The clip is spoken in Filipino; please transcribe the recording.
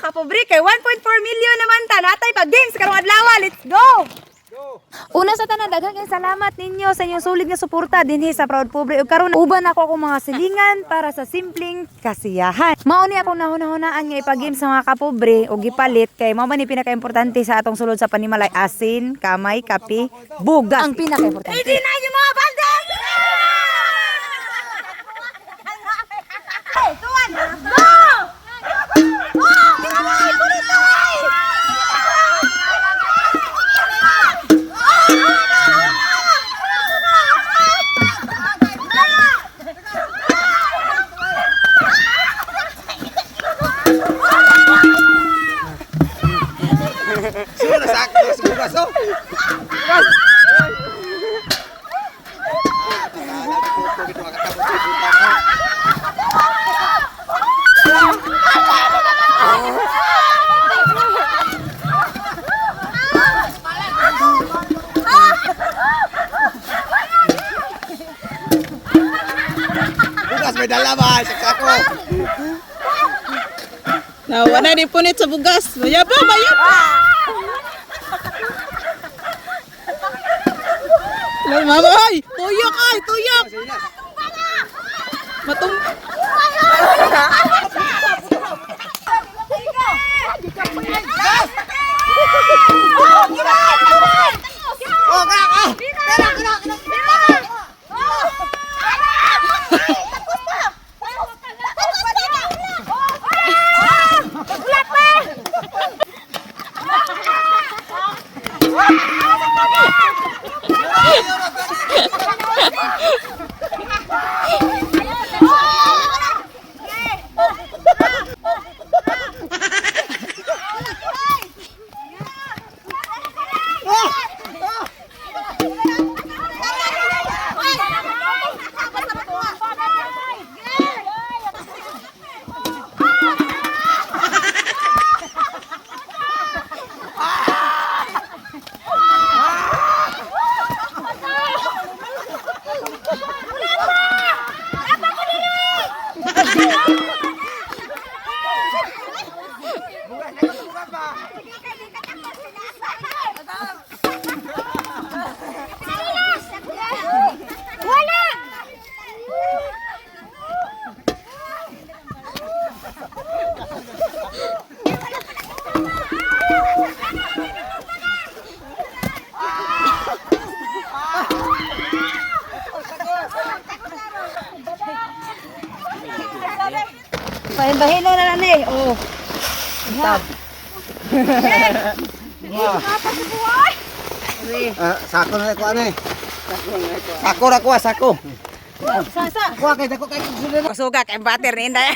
kapobre kay 1.4 million naman ta natay pag games karong adlaw. Let's go. Una sa tanan daghang kayong salamat ninyo sa inyong solid nga suporta dinhi sa Proud Pobre ug karon uban ako akong mga silingan para sa simpleng kasiyahan. Mao ni akong nahuna-hunaan nga ipag-game sa mga kapobre ug gipalit kay mao man ni pinaka-importante sa atong sulod sa panimalay asin, kamay, kape, bugas ang pinaka-importante. Hindi na yung mga bandang! Tuwan! Go! Sudah sakit, sudah so. Bukas may dala ba? Sakako. Nawa na di punit sa bugas. Bayab na, bayab. Mama, ay! Tuyok, ay! Tuyok! Matung... Oh, krak! Bahin-bahin na nanay. Oh. Tab. Sako na ko ani. Sako ra ko, sako. Sasa. Kuha kay dako kay sulit. Pasuga kay bater ni inday.